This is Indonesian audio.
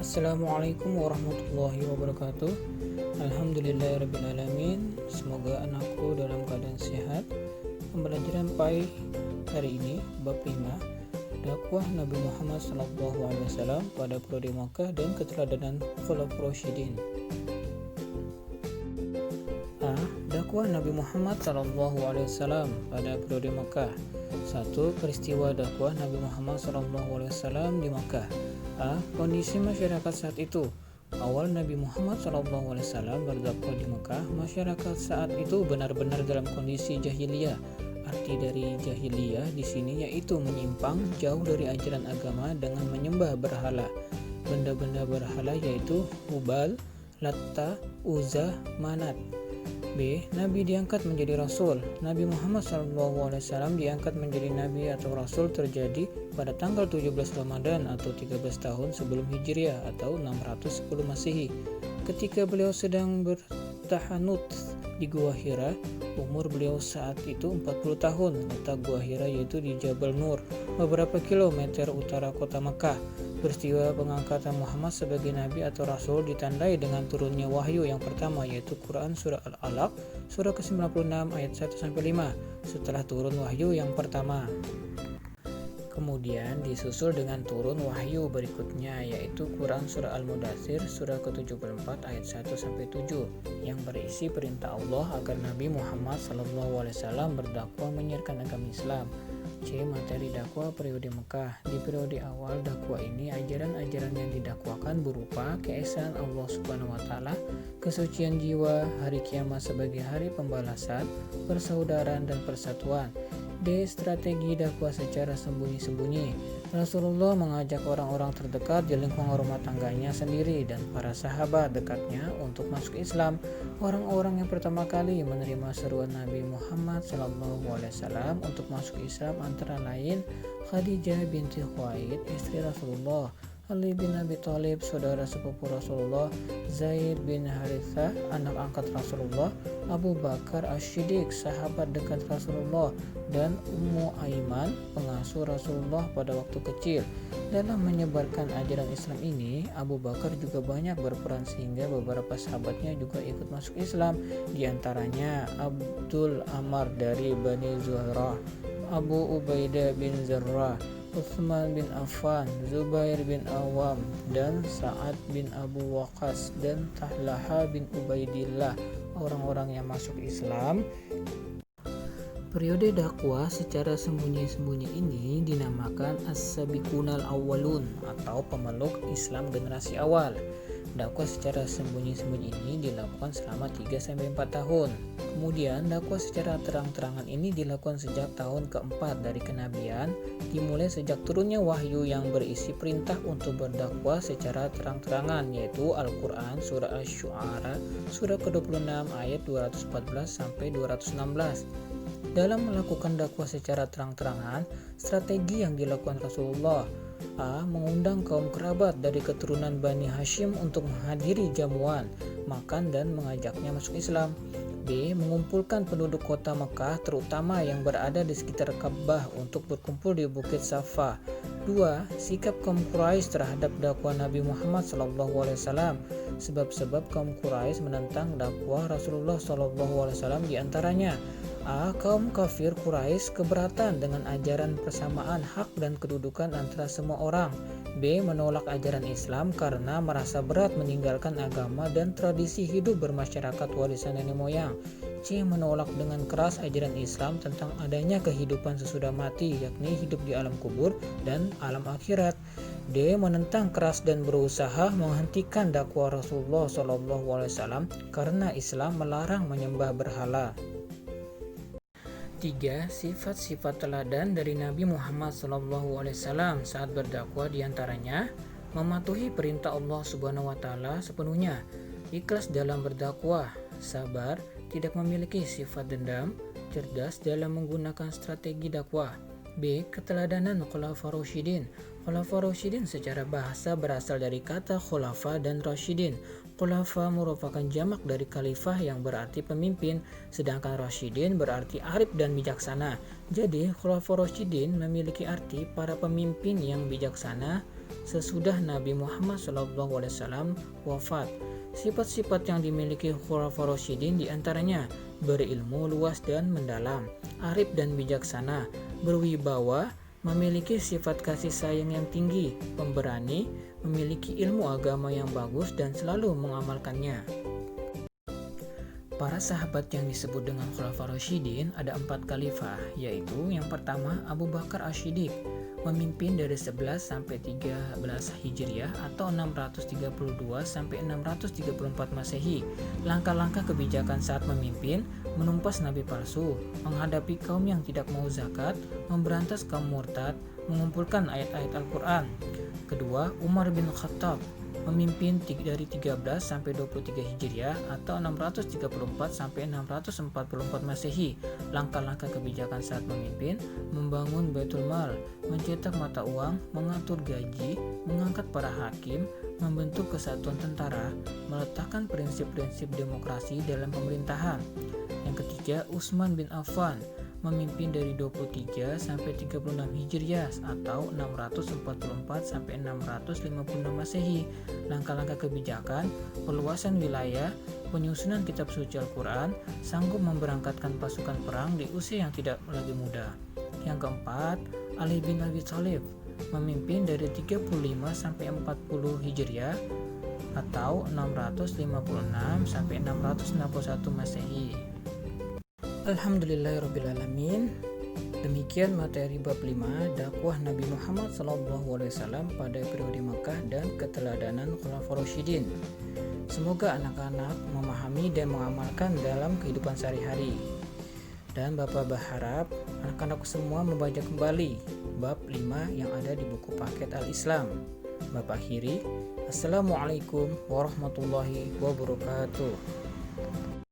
Assalamualaikum warahmatullahi wabarakatuh. Alhamdulillahirrabbilalamin. Semoga anakku dalam keadaan sehat. Pembelajaran PAI hari ini bab 5, dakwah Nabi Muhammad SAW pada periode Makkah dan keteladanan Khulafaur Rasyidin. A. Dakwah Nabi Muhammad SAW pada periode Makkah. 1. Peristiwa dakwah Nabi Muhammad SAW di Makkah. A. Kondisi masyarakat saat itu. Awal Nabi Muhammad SAW berdakwah di Mekah, masyarakat saat itu benar-benar dalam kondisi jahiliyah. Arti dari jahiliyah di sini yaitu menyimpang jauh dari ajaran agama dengan menyembah berhala. Benda-benda berhala yaitu Hubal, Latta, Uzza, Manat. B. Nabi diangkat menjadi Rasul. Nabi Muhammad SAW diangkat menjadi Nabi atau Rasul terjadi pada tanggal 17 Ramadan atau 13 tahun sebelum Hijriah atau 610 Masehi. Ketika beliau sedang bertahanut di Gua Hira, umur beliau saat itu 40 tahun. Letak Gua Hira yaitu di Jabal Nur, beberapa kilometer utara kota Mekah. Peristiwa pengangkatan Muhammad sebagai Nabi atau Rasul ditandai dengan turunnya wahyu yang pertama yaitu Quran Surah Al-Alaq surah ke-96 ayat 1-5 setelah turun wahyu yang pertama. Kemudian disusul dengan turun wahyu berikutnya yaitu Quran Surah Al-Mudaththir surah ke-74 ayat 1-7 yang berisi perintah Allah agar Nabi Muhammad SAW berdakwah menyiarkan agama Islam. C. Materi dakwah periode Mekah. Di periode awal dakwah ini ajaran-ajaran yang didakwakan berupa keesaan Allah Subhanahu wa taala, kesucian jiwa, hari kiamat sebagai hari pembalasan, persaudaraan dan persatuan. D. Strategi dakwah secara sembunyi-sembunyi. Rasulullah mengajak orang-orang terdekat di lingkungan rumah tangganya sendiri dan para sahabat dekatnya untuk masuk Islam. Orang-orang yang pertama kali menerima seruan Nabi Muhammad SAW untuk masuk Islam antara lain Khadijah binti Khuwailid, istri Rasulullah, Ali bin Abi Thalib, saudara sepupu Rasulullah, Zaid bin Harithah, anak angkat Rasulullah, Abu Bakar As-Siddiq, sahabat dekat Rasulullah, dan Ummu Aiman, pengasuh Rasulullah pada waktu kecil. Dalam menyebarkan ajaran Islam ini, Abu Bakar juga banyak berperan sehingga beberapa sahabatnya juga ikut masuk Islam, di antaranya Abdul Ammar dari Bani Zuhrah, Abu Ubaidah bin Zarrah, Utsman bin Affan, Zubair bin Awam, dan Sa'ad bin Abu Waqqas, dan Tahlaha bin Ubaidillah, orang-orang yang masuk Islam. Periode dakwah secara sembunyi-sembunyi ini dinamakan As-Sabiqunal Awwalun atau pemeluk Islam generasi awal. Dakwah secara sembunyi-sembunyi ini dilakukan selama 3-4 tahun. Kemudian dakwah secara terang-terangan ini dilakukan sejak tahun keempat dari kenabian, dimulai sejak turunnya wahyu yang berisi perintah untuk berdakwah secara terang-terangan yaitu Al-Quran Surah Asy-Syu'ara surah ke-26 ayat 214-216. Dalam melakukan dakwah secara terang-terangan, strategi yang dilakukan Rasulullah: A. Mengundang kaum kerabat dari keturunan Bani Hashim untuk menghadiri jamuan, makan dan mengajaknya masuk Islam. B. Mengumpulkan penduduk kota Mekah terutama yang berada di sekitar Ka'bah untuk berkumpul di Bukit Safa. 2. Sikap kaum Quraisy terhadap dakwah Nabi Muhammad SAW. Sebab-sebab kaum Quraisy menentang dakwah Rasulullah SAW di antaranya: A. Kaum kafir Quraisy keberatan dengan ajaran persamaan hak dan kedudukan antara semua orang. B. Menolak ajaran Islam karena merasa berat meninggalkan agama dan tradisi hidup bermasyarakat warisan nenek moyang. C. Menolak dengan keras ajaran Islam tentang adanya kehidupan sesudah mati, yakni hidup di alam kubur dan alam akhirat. D. Menentang keras dan berusaha menghentikan dakwah Rasulullah SAW karena Islam melarang menyembah berhala. 3. Sifat-sifat teladan dari Nabi Muhammad SAW saat berdakwah diantaranya mematuhi perintah Allah Subhanahu wa taala sepenuhnya, ikhlas dalam berdakwah, sabar, tidak memiliki sifat dendam, cerdas dalam menggunakan strategi dakwah. B. Keteladanan Khulafaur Rasyidin. Khulafaur Rasyidin secara bahasa berasal dari kata khulafa dan rasyidin. Khulafa merupakan jamak dari khalifah yang berarti pemimpin, sedangkan rasyidin berarti arif dan bijaksana. Jadi Khulafaur Rasyidin memiliki arti para pemimpin yang bijaksana, sesudah Nabi Muhammad SAW wafat. Sifat-sifat yang dimiliki Khulafaur Rasyidin diantaranya berilmu luas dan mendalam, arif dan bijaksana, berwibawa, memiliki sifat kasih sayang yang tinggi, pemberani, memiliki ilmu agama yang bagus dan selalu mengamalkannya. Para sahabat yang disebut dengan Khulafaur Rasyidin ada 4 khalifah, yaitu yang pertama Abu Bakar Asy-Shiddiq, memimpin dari 11 sampai 13 Hijriah atau 632 sampai 634 Masehi. Langkah-langkah kebijakan saat memimpin, menumpas nabi palsu, menghadapi kaum yang tidak mau zakat, memberantas kaum murtad, mengumpulkan ayat-ayat Al-Quran. Kedua, Umar bin Khattab, memimpin dari 13 sampai 23 Hijriah atau 634 sampai 644 Masehi. Langkah-langkah kebijakan saat memimpin, membangun Baitul Mal, mencetak mata uang, mengatur gaji, mengangkat para hakim, membentuk kesatuan tentara, meletakkan prinsip-prinsip demokrasi dalam pemerintahan. Yang ketiga, Utsman bin Affan, memimpin dari 23 sampai 36 Hijriah atau 644 sampai 656 Masehi. Langkah-langkah kebijakan, perluasan wilayah, penyusunan kitab suci Al-Quran, sanggup memberangkatkan pasukan perang di usia yang tidak lagi muda. Yang keempat, Ali bin Abi Thalib, memimpin dari 35 sampai 40 Hijriah atau 656 sampai 661 Masehi. Alhamdulillahirrabbilalamin. Demikian materi bab 5 dakwah Nabi Muhammad SAW pada periode Mekah dan keteladanan Khulafaur Rasyidin. Semoga anak-anak memahami dan mengamalkan dalam kehidupan sehari-hari. Dan Bapak berharap anak-anak semua membaca kembali bab 5 yang ada di buku paket Al-Islam. Bapak akhiri, Assalamualaikum warahmatullahi wabarakatuh.